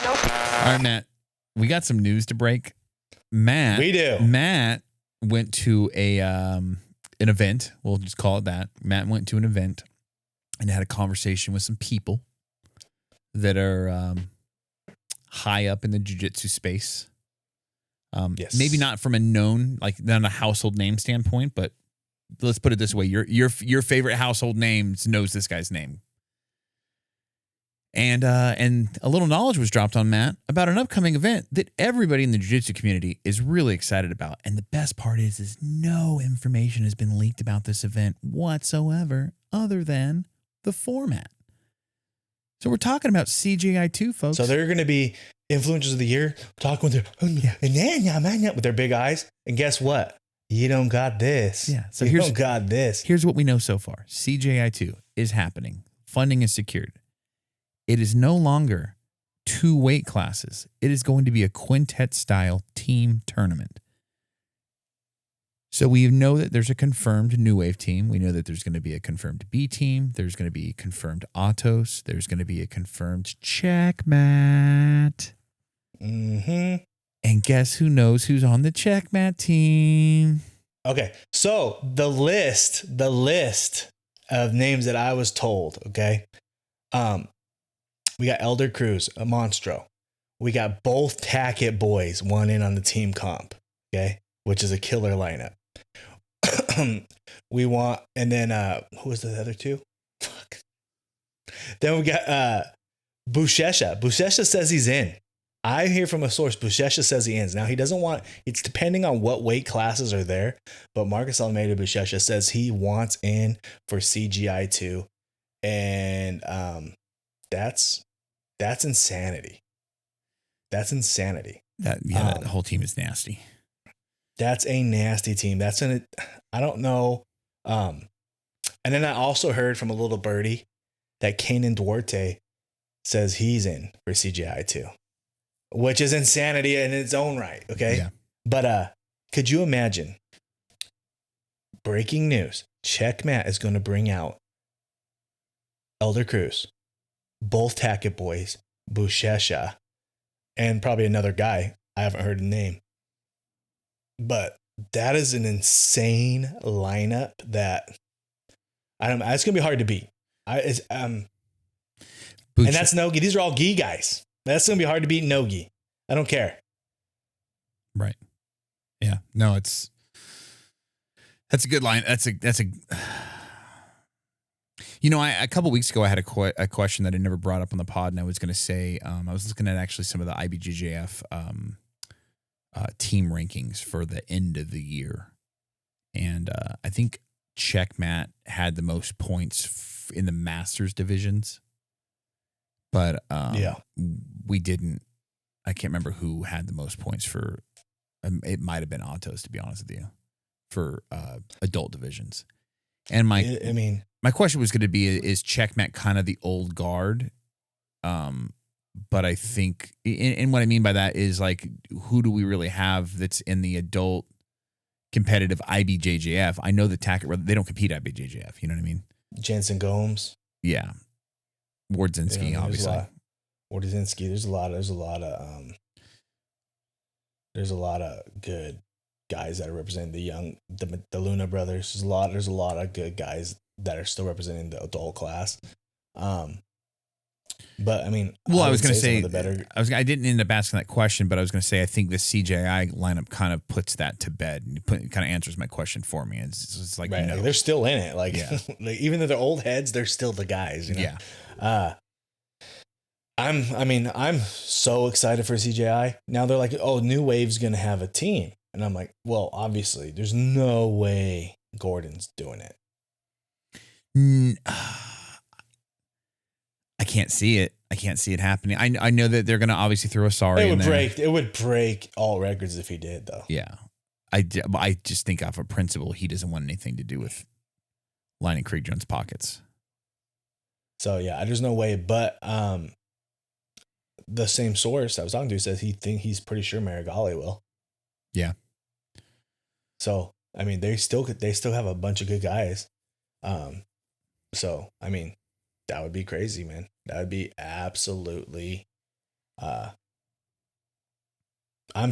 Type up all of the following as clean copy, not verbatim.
All right, Matt, we got some news to break. We do. Matt went to an event. We'll just call it that. Matt went to an event and had a conversation with some people that are high up in the jiu-jitsu space. Yes. Maybe not from a known, like not a household name standpoint, but let's put it this way: your favorite household names knows this guy's name. And a little knowledge was dropped on Matt about an upcoming event that everybody in the jiu-jitsu community is really excited about. And the best part is no information has been leaked about this event whatsoever other than the format. So we're talking about CJI 2, folks. So they're going to be influencers of the year talking with their big eyes. And guess what? You don't got this. Yeah. So you don't got this. Here's what we know so far. CJI 2 is happening. Funding is secured. It is no longer 2 weight classes. It is going to be a quintet style team tournament. So we know that there's a confirmed New Wave team. We know that there's going to be a confirmed B team. There's going to be confirmed Autos. There's going to be a confirmed Checkmat. Mm-hmm. And guess who knows who's on the Checkmat team? Okay. So the list of names that I was told, okay. We got Elder Cruz, a Monstro. We got both Tackett boys, one in on the team comp, okay, which is a killer lineup. We want, and then who was the other two? Fuck. Then we got Bushesha. Bushesha says he's in. I hear from a source, Bushesha says he is. Now he doesn't want, it's depending on what weight classes are there, but Marcus Almeida Bushesha says he wants in for CGI 2. And that's insanity. That's insanity. That whole team is nasty. That's a nasty team. I don't know. And then I also heard from a little birdie that Kanan Duarte says he's in for CGI 2, which is insanity in its own right. Okay. Yeah. But could you imagine? Breaking news. Checkmat is going to bring out Elder Cruz, both Tackett boys, Bushesha, and probably another guy. I haven't heard the name. But that is an insane lineup that it's going to be hard to beat. And that's no-gi. These are all gi guys. That's going to be hard to beat no-gi. I don't care. Right. Yeah. No, that's a good line. That's a you know, a couple weeks ago, I had a question that I never brought up on the pod, and I was going to say, I was looking at actually some of the IBJJF team rankings for the end of the year. And I think Checkmat had the most points in the Masters divisions. But we didn't. I can't remember who had the most points for. It might have been Autos, to be honest with you, for adult divisions. And my question was going to be: is Checkmat kind of the old guard? But I think, and what I mean by that is, like, who do we really have that's in the adult competitive IBJJF? I know the Tackett, they don't compete at IBJJF. You know what I mean? Jensen Gomes. Yeah. Wardzinski, obviously. Wardzinski. There's a lot of good guys that are representing the Luna brothers. There's a lot of good guys that are still representing the adult class. But I mean, I was going to say, I didn't end up asking that question, but I was going to say, I think the CJI lineup kind of puts that to bed and kind of answers my question for me. It's like, right, like they're still in it. Like, yeah. Like, even though they're old heads, they're still the guys, you know? Yeah. I'm so excited for CJI. Now they're like, oh, New Wave's going to have a team. And I'm like, well, obviously there's no way Gordon's doing it. I can't see it. I can't see it happening. I know that they're going to obviously throw a sorry in there. It would break all records if he did, though. Yeah. I just think off of principle, he doesn't want anything to do with lining Craig Jones' pockets. So, yeah, there's no way. But the same source I was talking to says he's pretty sure Marigali will. Yeah. So, I mean, they still have a bunch of good guys. So, I mean, that would be crazy, man. That would be absolutely I'm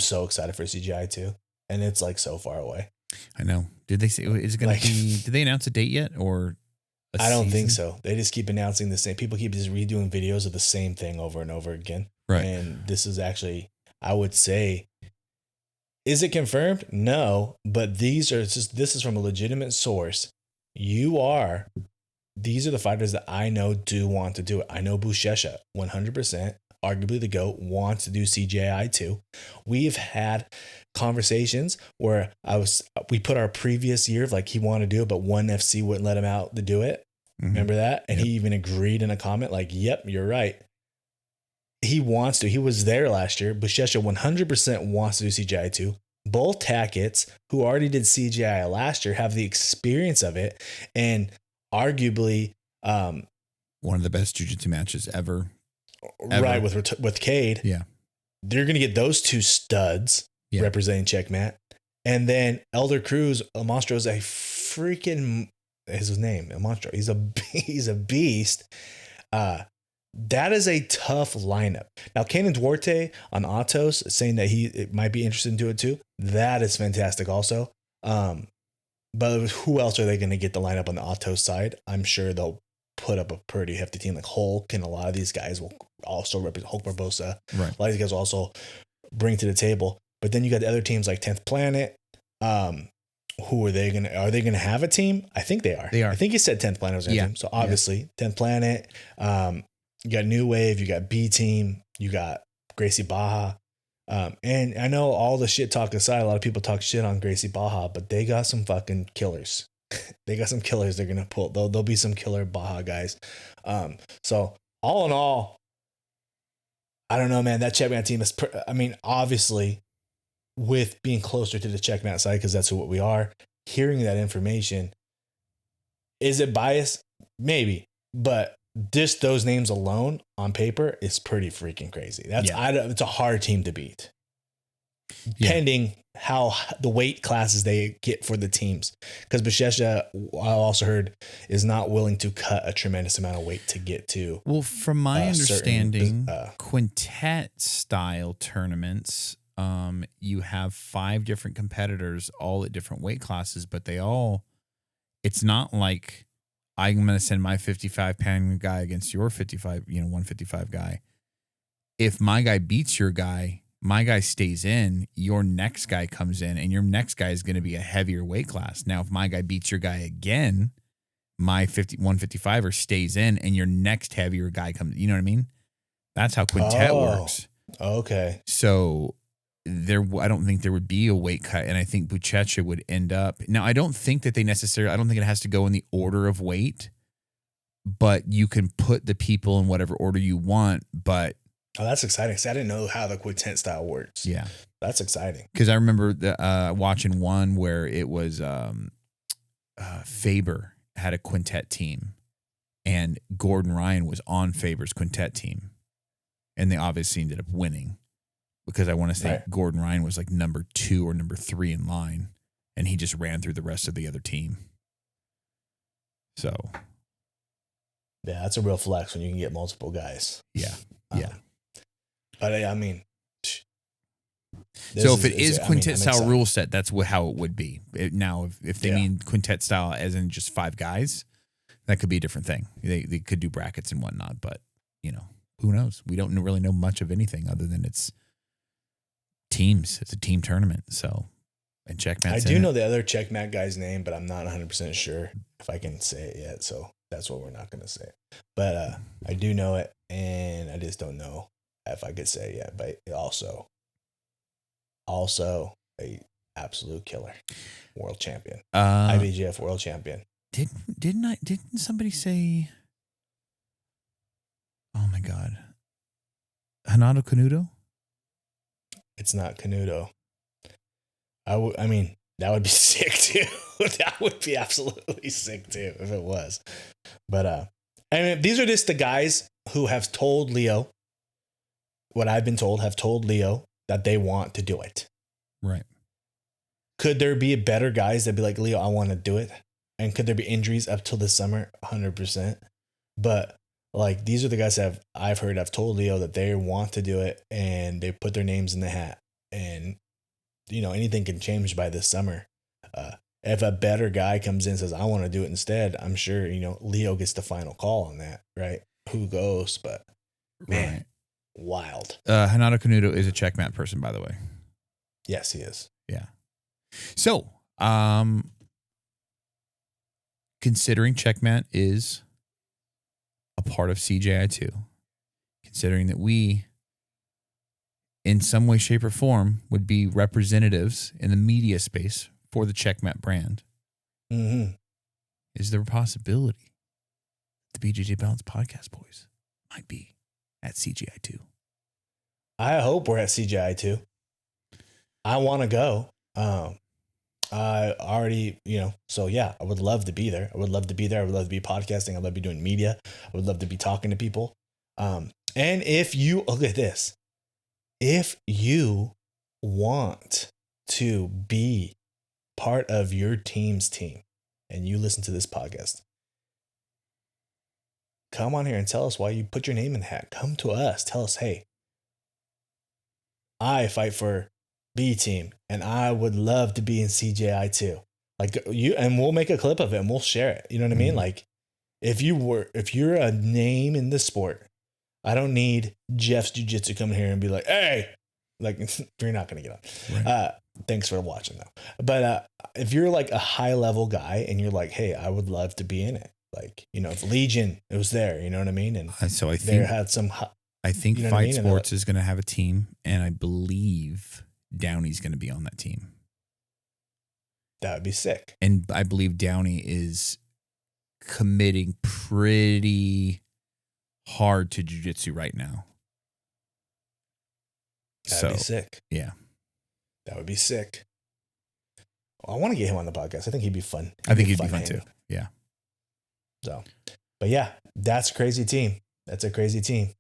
so excited for CJI too, and it's like so far away. I know. Did they say is it going to be? Did they announce a date yet, or I don't think so. They just keep announcing the same. People keep just redoing videos of the same thing over and over again. Right. And this is actually, I would say, is it confirmed? No, but this is from a legitimate source. These are the fighters that I know do want to do it. I know Buchecha, 100%, arguably the GOAT, wants to do CJI too. We've had conversations where we put our previous year of like he wanted to do it, but ONE FC wouldn't let him out to do it. Mm-hmm. Remember that? And he even agreed in a comment like, yep, you're right. He wants to. He was there last year. Buchecha 100% wants to do CJI too. Both Tackett's, who already did CJI last year, have the experience of it, and arguably one of the best jiu-jitsu matches ever. Right, with Cade. Yeah. They're going to get those two studs representing Checkmat. And then Elder Cruz, El Monstro is a freaking, is his name, El Monstro. He's a beast. That is a tough lineup. Now, Kenan Duarte on Atos saying that he might be interested in doing it too. That is fantastic also. But who else are they going to get the lineup on the Atos side? I'm sure they'll put up a pretty hefty team like Hulk, and a lot of these guys will also represent Hulk Barbosa. Right. A lot of these guys will also bring to the table. But then you got the other teams like 10th Planet. Who are they going to have a team? I think they are. I think he said 10th Planet was their team. So obviously 10th Planet, you got New Wave, you got B Team, you got Gracie Baja. And I know all the shit talk aside, a lot of people talk shit on Gracie Baja, but they got some fucking killers. They got some killers they're going to pull. There'll be some killer Baja guys. So all in all, I don't know, man, that Checkmat team is, obviously with being closer to the Checkmat side, because that's what we are, hearing that information, is it biased? Maybe, but just those names alone on paper is pretty freaking crazy. It's a hard team to beat. Pending how the weight classes they get for the teams. Because Buchecha, I also heard, is not willing to cut a tremendous amount of weight to get to. Well, from my understanding, Quintet style tournaments, you have 5 different competitors all at different weight classes, but it's not like I'm going to send my 55-pound guy against your 155 guy. If my guy beats your guy, my guy stays in, your next guy comes in, and your next guy is going to be a heavier weight class. Now, if my guy beats your guy again, my 155er stays in, and your next heavier guy comes. You know what I mean? That's how Quintet works. Okay. So I don't think there would be a weight cut, and I think Buchecha would end up. Now, I don't think that I don't think it has to go in the order of weight, but you can put the people in whatever order you want. But that's exciting. I didn't know how the Quintet style works. Yeah, that's exciting. Because I remember watching one where it was Faber had a Quintet team, and Gordon Ryan was on Faber's Quintet team, and they obviously ended up winning. Because I want to say Gordon Ryan was like number 2 or number 3 in line, and he just ran through the rest of the other team. So, yeah, that's a real flex when you can get multiple guys. Yeah, but I mean, so if it is Quintet style rule set, that's how it would be. Now, if they mean Quintet style as in just 5 guys, that could be a different thing. They could do brackets and whatnot, but who knows? We don't really know much of anything other than it's teams. It's a team tournament. So, and Checkmat. I do know the other Checkmat guy's name, but I'm not 100% sure if I can say it yet. So that's what we're not going to say. But I do know it, and I just don't know if I could say it yet. But also a absolute killer, world champion, IBJF world champion. Didn't somebody say? Oh my God, Hanato Canuto. It's not Canuto. I mean, that would be sick too. That would be absolutely sick too if it was. But these are just the guys who have told Leo what I've been told, have told Leo that they want to do it. Right. Could there be better guys that be like, Leo, I want to do it? And could there be injuries up till the summer? 100%. But Like, these are the guys that I've heard, I've told Leo that they want to do it and they put their names in the hat. And, anything can change by this summer. If a better guy comes in and says, I want to do it instead, I'm sure, Leo gets the final call on that, right? Who goes? But, man, right. Wild. Hanato Canuto is a Checkmat person, by the way. Yes, he is. Yeah. So, considering Checkmat is a part of CJI too, considering that we, in some way, shape, or form, would be representatives in the media space for the Checkmat brand, is there a possibility the BJJ Balance podcast boys might be at CJI too? I hope we're at CJI too. I want to go. I already, so yeah, I would love to be there. I would love to be there. I would love to be podcasting. I'd love to be doing media. I would love to be talking to people. And if you, look at this, if you want to be part of your team's team and you listen to this podcast, come on here and tell us why you put your name in the hat. Come to us. Tell us, hey, I fight for B team and I would love to be in CJI too. Like you, and we'll make a clip of it and we'll share it. You know what I mean? Like if you're a name in the sport, I don't need Jeff's Jiu-Jitsu coming here and be like, hey, like you're not going to get on. Right. Thanks for watching though. But if you're like a high level guy and you're like, hey, I would love to be in it. Like, if Legion, it was there, you know what I mean? And so I think they had some, I think Fight Sports is going to have a team, and I believe Downey's going to be on that team. That would be sick. And I believe Downey is committing pretty hard to jiu-jitsu right now. That'd be sick. Yeah. That would be sick. Well, I want to get him on the podcast. I think he'd be fun. I think he'd be fun too. Yeah. So, but yeah, that's a crazy team. That's a crazy team.